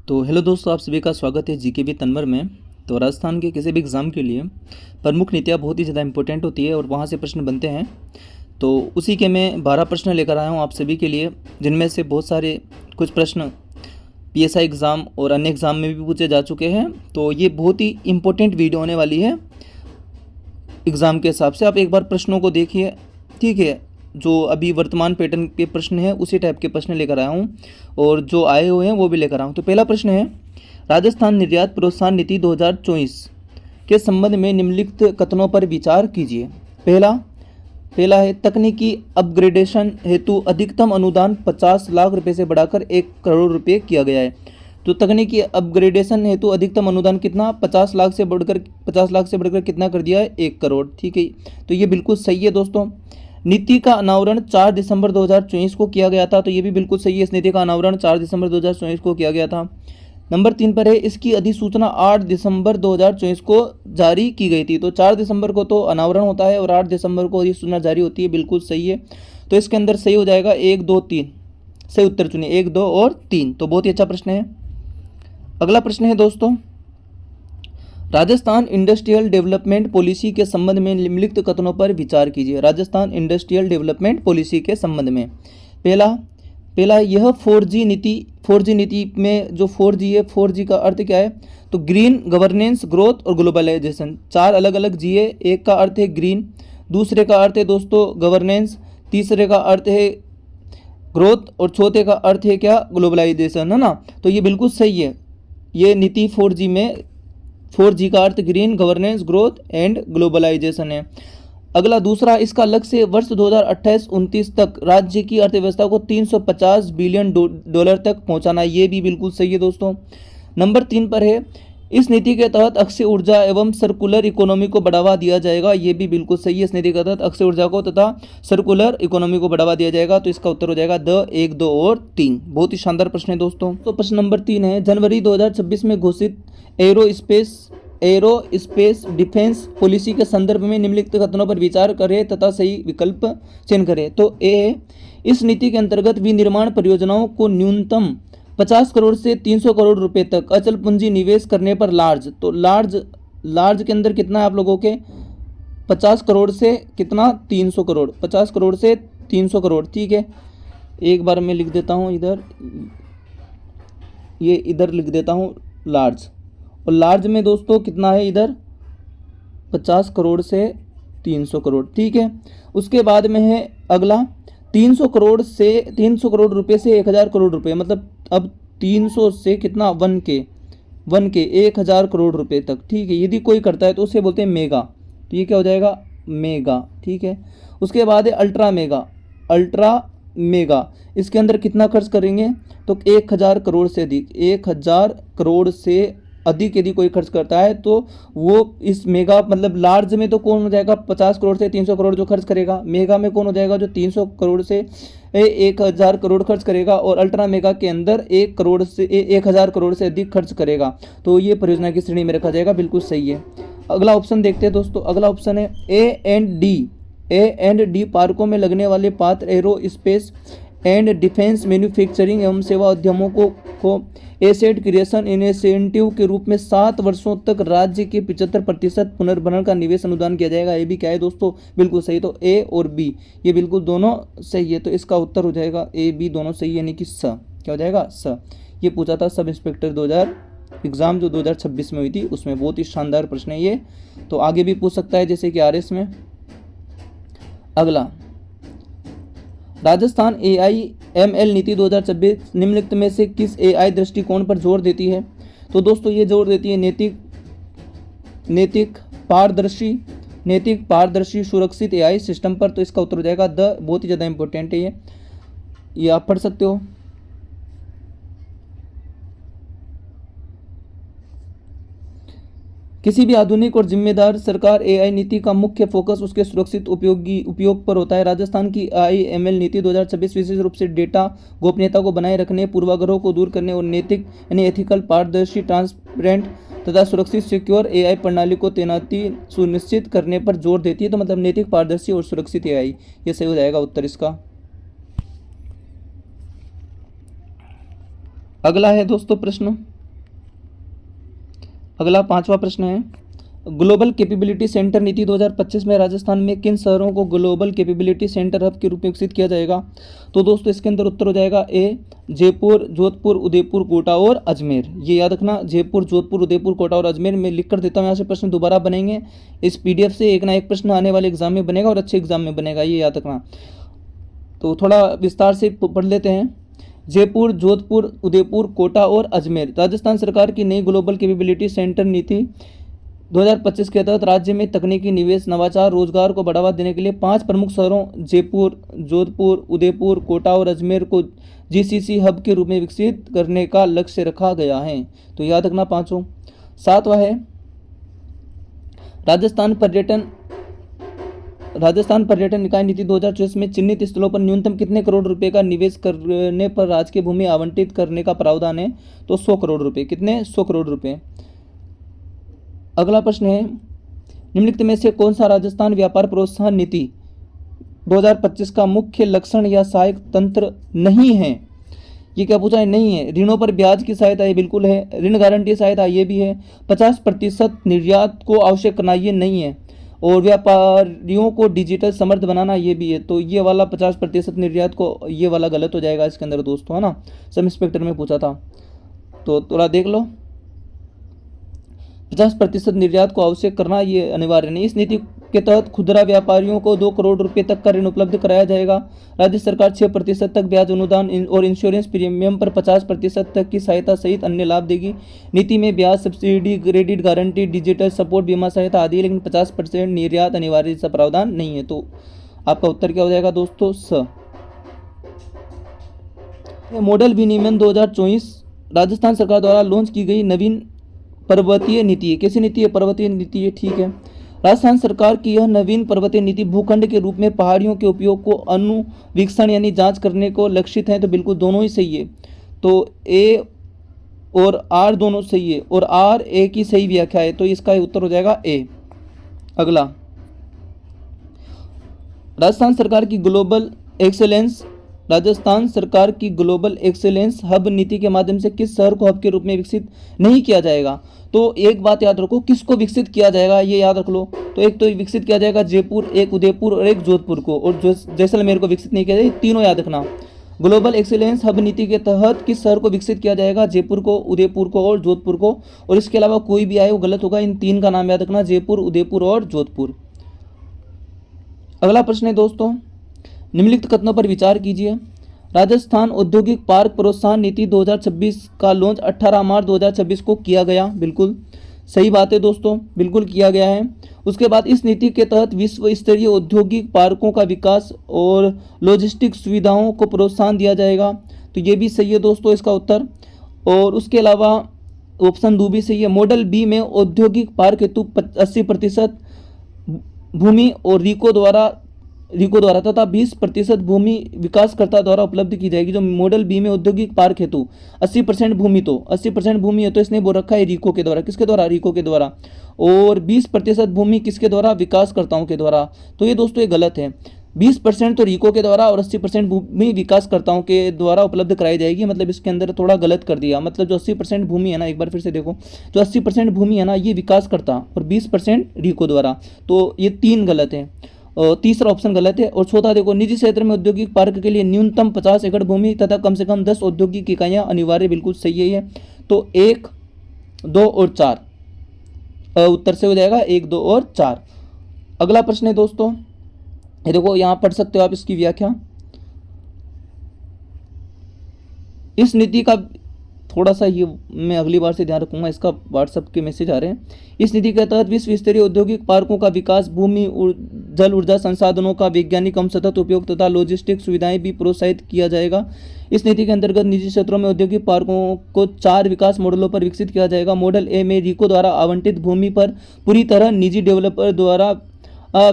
तो हेलो दोस्तों, आप सभी का स्वागत है जीके विद तनवर में। तो राजस्थान के किसी भी एग्ज़ाम के लिए प्रमुख नीतियाँ बहुत ही ज़्यादा इंपॉर्टेंट होती है और वहाँ से प्रश्न बनते हैं। तो उसी के मैं 12 प्रश्न लेकर आया हूँ आप सभी के लिए, जिनमें से बहुत सारे कुछ प्रश्न पीएसआई एग्ज़ाम और अन्य एग्ज़ाम में भी पूछे जा चुके हैं। तो ये बहुत ही इंपॉर्टेंट वीडियो होने वाली है एग्ज़ाम के हिसाब से। आप एक बार प्रश्नों को देखिए, ठीक है। जो अभी वर्तमान पैटर्न के प्रश्न हैं उसी टाइप के प्रश्न लेकर आया हूँ और जो आए हुए हैं वो भी लेकर आया हूँ। तो पहला प्रश्न है, राजस्थान निर्यात प्रोत्साहन नीति 2024 के संबंध में निम्नलिखित कथनों पर विचार कीजिए। पहला है, तकनीकी अपग्रेडेशन हेतु अधिकतम अनुदान 50 लाख रुपए से बढ़ाकर 1 करोड़ रुपए किया गया है। तो तकनीकी अपग्रेडेशन हेतु अधिकतम अनुदान कितना, 50 लाख से बढ़कर कितना कर दिया है, 1 करोड़। ठीक है, तो ये बिल्कुल सही है दोस्तों। नीति का अनावरण 4 दिसंबर 2024 को किया गया था, तो ये भी बिल्कुल सही है। इस नीति का अनावरण 4 दिसंबर 2024 को किया गया था। नंबर 3 पर है, इसकी अधिसूचना 8 दिसंबर 2024 को जारी की गई थी। तो 4 दिसंबर को तो अनावरण होता है और 8 दिसंबर को अधिसूचना जारी होती है, बिल्कुल सही है। तो इसके अंदर सही हो जाएगा 1, 2, 3। सही उत्तर चुनिए 1, 2 और 3। तो बहुत ही अच्छा प्रश्न है। अगला प्रश्न है दोस्तों, राजस्थान इंडस्ट्रियल डेवलपमेंट पॉलिसी के संबंध में निम्नलिखित कथनों पर विचार कीजिए। राजस्थान इंडस्ट्रियल डेवलपमेंट पॉलिसी के संबंध में पहला यह 4G नीति में जो 4G है, 4G का अर्थ क्या है, तो ग्रीन, गवर्नेंस, ग्रोथ और ग्लोबलाइजेशन। 4 अलग अलग जी है। एक का अर्थ है ग्रीन, दूसरे का अर्थ है दोस्तों गवर्नेंस, तीसरे का अर्थ है ग्रोथ और चौथे का अर्थ है क्या, ग्लोबलाइजेशन, है ना। तो ये बिल्कुल सही है। ये नीति 4G में 4G का अर्थ green, governance, growth and globalization है। अगला दूसरा, इसका लक्ष्य वर्ष 2028-29 तक राज्य की अर्थव्यवस्था को 350 बिलियन डॉलर तक पहुंचाना। ये भी बिल्कुल सही है दोस्तों। नंबर 3 पर है, इस नीति के तहत अक्षय ऊर्जा एवं सर्कुलर इकोनॉमी को बढ़ावा दिया जाएगा। ये भी बिल्कुल सही है। इस नीति के तहत अक्षय ऊर्जा को तथा सर्कुलर इकोनॉमी को बढ़ावा दिया जाएगा। तो इसका उत्तर हो जाएगा 1, 2 और 3। बहुत ही शानदार प्रश्न है दोस्तों। तो प्रश्न नंबर 3 है, जनवरी 2026 में घोषित एरो स्पेस डिफेंस पॉलिसी के संदर्भ में निम्नलिखित कथनों पर विचार करें तथा सही विकल्प चयन करें। तो ए है, इस नीति के अंतर्गत विनिर्माण परियोजनाओं को न्यूनतम 50 करोड़ से 300 करोड़ रुपए तक अचल पूंजी निवेश करने पर लार्ज। तो लार्ज के अंदर कितना है आप लोगों के, 50 करोड़ से कितना, 300 करोड़। 50 करोड़ से 300 करोड़, ठीक है। एक बार मैं लिख देता हूँ इधर, ये इधर लिख देता हूँ लार्ज। और लार्ज में दोस्तों कितना है इधर, 50 करोड़ से 300 करोड़, ठीक है। उसके बाद में है अगला 300 करोड़ रुपए से 1000 करोड़ रुपए, मतलब अब 300 से कितना, 1 के 1000 करोड़ रुपए तक, ठीक है। यदि कोई करता है तो उसे बोलते हैं मेगा। तो ये क्या हो जाएगा, मेगा, ठीक है। उसके बाद है अल्ट्रा मेगा। इसके अंदर कितना खर्च करेंगे, तो 1000 करोड़ से अधिक, 1000 करोड़ से अधिक यदि कोई खर्च करता है तो वो इस मेगा, मतलब लार्ज में तो कौन हो जाएगा, 50 करोड़ से 300 करोड़ जो खर्च करेगा। मेगा में कौन हो जाएगा, जो 300 करोड़ से 1000 करोड़ खर्च करेगा। और अल्ट्रा मेगा के अंदर 1000 करोड़ से अधिक खर्च करेगा। तो ये परियोजना की श्रेणी में रखा जाएगा, बिल्कुल सही है। अगला ऑप्शन देखते हैं दोस्तों। अगला ऑप्शन है A&D पार्कों में लगने वाले पात्र arrow space and defence manufacturing एवं सेवा उद्यमों को एसेट क्रिएशन इनिशिएटिव के रूप में 7 वर्षों तक राज्य के 75% पुनर्भरण का निवेश अनुदान किया जाएगा। ये भी क्या है दोस्तों, बिल्कुल सही। तो ए और बी ये बिल्कुल दोनों सही है। तो इसका उत्तर हो जाएगा ए बी दोनों सही है, यानी कि स। क्या हो जाएगा, स। ये पूछा था सब इंस्पेक्टर 2000 एग्ज़ाम जो 2026 में हुई थी, उसमें बहुत ही शानदार प्रश्न है ये। तो आगे भी पूछ सकता है, जैसे कि RS में। अगला, राजस्थान AIML नीति 2026 निम्नलिखित में से किस AI दृष्टिकोण पर जोर देती है। तो दोस्तों ये जोर देती है नैतिक पारदर्शी सुरक्षित AI सिस्टम पर। तो इसका उत्तर हो जाएगा द। बहुत ही ज़्यादा इंपॉर्टेंट है ये आप पढ़ सकते हो। किसी भी आधुनिक और जिम्मेदार सरकार AI नीति का मुख्य फोकस उसके सुरक्षित उपयोग पर होता है। राजस्थान की AIML नीति 2026 विशेष रूप से डेटा गोपनीयता को बनाए रखने, पूर्वाग्रहों को दूर करने और नैतिक यानी एथिकल, पारदर्शी, ट्रांसपेरेंट तथा सुरक्षित सिक्योर AI प्रणाली को तैनाती सुनिश्चित करने पर जोर देती है। तो मतलब नैतिक, पारदर्शी और सुरक्षित AI, ये सही हो जाएगा उत्तर इसका। अगला है दोस्तों प्रश्न अगला 5वां प्रश्न है, ग्लोबल कैपेबिलिटी सेंटर नीति 2025 में राजस्थान में किन शहरों को ग्लोबल कैपेबिलिटी सेंटर हब के रूप में विकसित किया जाएगा? तो दोस्तों इसके अंदर उत्तर हो जाएगा ए, जयपुर, जोधपुर, उदयपुर, कोटा और अजमेर। ये याद रखना, जयपुर, जोधपुर, उदयपुर, कोटा और अजमेर। मैं लिख कर देता हूँ यहाँ से, प्रश्न दोबारा बनेंगे इस पीडीएफ से, एक ना एक प्रश्न आने वाले एग्जाम में बनेगा और अच्छे एग्जाम में बनेगा, ये याद रखना। तो थोड़ा विस्तार से पढ़ लेते हैं। जयपुर, जोधपुर, उदयपुर, कोटा और अजमेर। राजस्थान सरकार की नई ग्लोबल कैपेबिलिटी सेंटर नीति 2025 के तहत राज्य में तकनीकी निवेश, नवाचार, रोजगार को बढ़ावा देने के लिए 5 प्रमुख शहरों जयपुर, जोधपुर, उदयपुर, कोटा और अजमेर को जीसीसी हब के रूप में विकसित करने का लक्ष्य रखा गया है। तो याद रखना पांचों। 7वां है, राजस्थान पर्यटन निकाय नीति 2024 में चिन्हित स्थलों पर न्यूनतम कितने करोड़ रुपए का निवेश करने पर राज्य की भूमि आवंटित करने का प्रावधान है? तो 100 करोड़ रुपए। कितने? 100 करोड़ रुपए। अगला प्रश्न है, निम्नलिखित में से कौन सा राजस्थान व्यापार प्रोत्साहन नीति 2025 का मुख्य लक्षण या सहायक तंत्र नहीं है? ये क्या पूछा है? नहीं है। ऋणों पर ब्याज की सहायता, ये बिल्कुल है। ऋण गारंटी सहायता, ये भी है। 50% निर्यात को आवश्यक करना, ये नहीं है। और व्यापारियों को डिजिटल समर्थ बनाना, ये भी है। तो ये वाला 50% निर्यात को, ये वाला गलत हो जाएगा इसके अंदर दोस्तों, है ना। सब इंस्पेक्टर में पूछा था, तो थोड़ा देख लो। 50% निर्यात को आवश्यक करना, ये अनिवार्य नहीं। इस नीति के तहत खुदरा व्यापारियों को 2 करोड़ रुपए तक का ऋण उपलब्ध कराया जाएगा। राज्य सरकार 6% तक ब्याज अनुदान और इंश्योरेंस प्रीमियम पर 50% तक की सहायता सहित अन्य लाभ देगी। नीति में ब्याज subsidy, credit guarantee, digital support, बीमा सहायता आदि, लेकिन 50% निर्यात अनिवार्य सा प्रावधान नहीं है। तो आपका उत्तर क्या हो जाएगा दोस्तों? स। मॉडल विनियमन 2024 राजस्थान सरकार द्वारा लॉन्च की गई नवीन पर्वतीय नीति है। कैसी नीति है? पर्वतीय नीति है, ठीक है। राजस्थान सरकार की यह नवीन पर्वतीय नीति भूखंड के रूप में पहाड़ियों के उपयोग को अनुवीक्षण यानी जांच करने को लक्षित है। तो बिल्कुल दोनों ही सही है। तो ए और आर दोनों सही है, और आर ए की सही व्याख्या है। तो इसका उत्तर हो जाएगा ए। अगला, राजस्थान सरकार की ग्लोबल एक्सेलेंस हब नीति के माध्यम से किस शहर को हब के रूप में विकसित नहीं किया जाएगा? तो एक बात याद रखो, किसको विकसित किया जाएगा ये याद रख लो। तो एक तो विकसित किया जाएगा जयपुर, एक उदयपुर और एक जोधपुर को, और जैसलमेर को विकसित नहीं किया जाएगा। तीनों याद रखना। ग्लोबल एक्सेलेंस हब नीति के तहत किस शहर को विकसित किया जाएगा? जयपुर को, उदयपुर को और जोधपुर को। और इसके अलावा कोई भी आए वो गलत होगा। इन तीन का नाम याद रखना, जयपुर, उदयपुर और जोधपुर। अगला प्रश्न है दोस्तों, निम्नलिखित कथनों पर विचार कीजिए। राजस्थान औद्योगिक पार्क प्रोत्साहन नीति 2026 का लॉन्च 18 मार्च 2026 को किया गया। बिल्कुल सही बात है दोस्तों, बिल्कुल किया गया है। उसके बाद इस नीति के तहत विश्व स्तरीय औद्योगिक पार्कों का विकास और लॉजिस्टिक सुविधाओं को प्रोत्साहन दिया जाएगा। तो ये भी सही है दोस्तों इसका उत्तर। और उसके अलावा ऑप्शन 2 भी सही है। मॉडल बी में औद्योगिक पार्क हेतु 80% भूमि और रिको द्वारा तथा 20% भूमि विकासकर्ता द्वारा उपलब्ध की जाएगी। जो मॉडल बी में औद्योगिक पार्क हेतु 80% भूमि है तो इसने बोल रखा है रिको के द्वारा। किसके द्वारा? रिको के द्वारा। और 20% भूमि किसके द्वारा? विकासकर्ताओं के द्वारा। तो ये दोस्तों ये गलत है। 20% तो रिको के द्वारा और 80% भूमि विकासकर्ताओं के द्वारा उपलब्ध कराई जाएगी। मतलब इसके अंदर थोड़ा गलत कर दिया। मतलब जो 80% भूमि है ना, एक बार फिर से देखो, जो 80% भूमि है ना ये विकासकर्ता और 20% रिको द्वारा। तो ये 3 गलत है। तीसरा ऑप्शन गलत है। और चौथा देखो, निजी क्षेत्र में औद्योगिक पार्क के लिए न्यूनतम 50 एकड़ भूमि तथा कम से कम 10 औद्योगिक इकाइयां अनिवार्य। बिल्कुल सही है। तो 1, 2 और 4 उत्तर से हो जाएगा 1, 2 और 4। अगला प्रश्न है दोस्तों, ये देखो यहां पढ़ सकते हो आप इसकी व्याख्या। इस नीति का थोड़ा सा ये मैं अगली बार से ध्यान रखूंगा, इसका व्हाट्सएप के मैसेज आ रहे हैं। इस नीति के तहत विश्व स्तरीय औद्योगिक पार्कों का विकास, भूमि जल ऊर्जा संसाधनों का वैज्ञानिक एवं सतत उपयोग तथा लॉजिस्टिक सुविधाएं भी प्रोत्साहित किया जाएगा। इस नीति के अंतर्गत निजी क्षेत्रों में औद्योगिक पार्कों को 4 विकास मॉडलों पर विकसित किया जाएगा। मॉडल ए में रिको द्वारा आवंटित भूमि पर पूरी तरह निजी डेवलपर द्वारा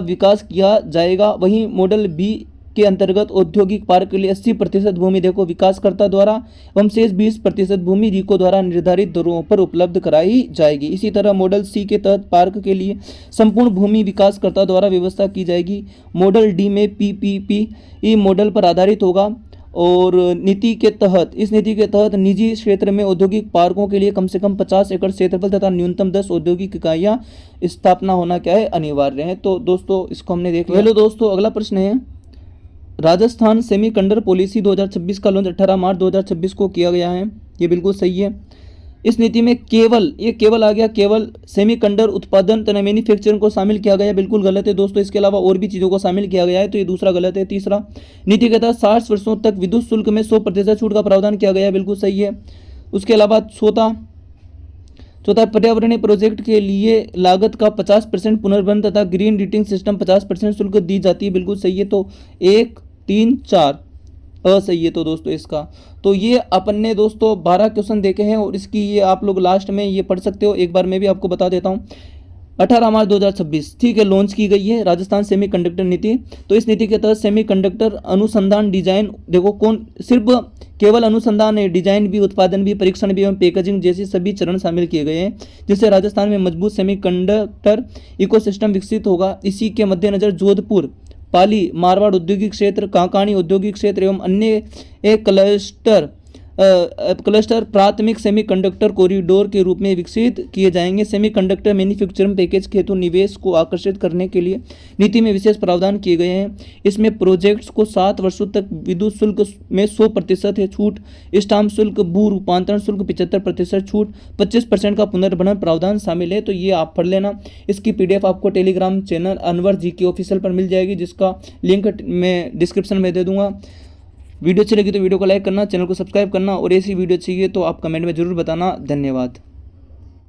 विकास किया जाएगा। वहीं मॉडल बी के अंतर्गत औद्योगिक पार्क के लिए 80% भूमि देखो विकासकर्ता द्वारा एवं शेष 20% भूमि रिको द्वारा निर्धारित दरों पर उपलब्ध कराई जाएगी। इसी तरह मॉडल सी के तहत पार्क के लिए संपूर्ण भूमि विकासकर्ता द्वारा व्यवस्था की जाएगी। मॉडल डी में पीपीपी मॉडल पर आधारित होगा और नीति के तहत, इस नीति के तहत निजी क्षेत्र में औद्योगिक पार्कों के लिए कम से कम 50 एकड़ क्षेत्रफल तथा न्यूनतम 10 औद्योगिक इकाइयां स्थापना होना क्या है, अनिवार्य है। तो दोस्तों इसको हमने देख लिया। हेलो दोस्तों, अगला प्रश्न है, राजस्थान सेमीकंडक्टर पॉलिसी 2026 का लॉन्च 18 मार्च 2026 को किया गया है। ये बिल्कुल सही है। इस नीति में केवल आ गया, केवल सेमीकंडक्टर उत्पादन तथा मैन्युफैक्चरिंग को शामिल किया गया, बिल्कुल गलत है दोस्तों। इसके अलावा और भी चीज़ों को शामिल किया गया है, तो ये दूसरा गलत है। तीसरा, नीति के तहत 60 वर्षों तक विद्युत शुल्क में 100% छूट का प्रावधान किया गया है, बिल्कुल सही है। उसके अलावा चौथा, पर्यावरणीय प्रोजेक्ट के लिए लागत का 50% पुनर्भरण तथा ग्रीन रेटिंग सिस्टम 50% शुल्क दी जाती है, बिल्कुल सही है। तो 1, 3, 4 असही है तो दोस्तों इसका। तो ये अपन ने दोस्तों 12 क्वेश्चन देखे हैं और इसकी ये आप लोग लास्ट में ये पढ़ सकते हो। एक बार मैं भी आपको बता देता हूँ। 18 मार्च 2026 ठीक है, लॉन्च की गई है राजस्थान सेमीकंडक्टर नीति। तो इस नीति के तहत सेमीकंडक्टर अनुसंधान, डिजाइन, देखो कौन, सिर्फ केवल अनुसंधान है, डिजाइन भी, उत्पादन भी, परीक्षण भी एवं पैकेजिंग जैसे सभी चरण शामिल किए गए हैं, जिससे राजस्थान में मजबूत सेमीकंडक्टर इकोसिस्टम विकसित होगा। इसी के मद्देनजर जोधपुर, पाली, मारवाड़ औद्योगिक क्षेत्र, कांकाणी औद्योगिक क्षेत्र एवं अन्य एक क्लस्टर प्राथमिक सेमीकंडक्टर कॉरिडोर के रूप में विकसित किए जाएंगे। सेमीकंडक्टर मैन्युफैक्चरिंग पैकेज के हेतु निवेश को आकर्षित करने के लिए नीति में विशेष प्रावधान किए गए हैं। इसमें प्रोजेक्ट्स को 7 वर्षों तक विद्युत शुल्क में 100% है छूट, स्टाम्प शुल्क, भू रूपांतरण शुल्क 75% छूट, 25% का पुनर्भरण प्रावधान शामिल है। तो ये आप पढ़ लेना। इसकी PDF आपको Telegram channel Anwar GK official पर मिल जाएगी, जिसका लिंक मैं डिस्क्रिप्शन में दे दूंगा। वीडियो अच्छी लगी तो वीडियो को लाइक करना, चैनल को सब्सक्राइब करना और ऐसी वीडियो चाहिए तो आप कमेंट में जरूर बताना। धन्यवाद।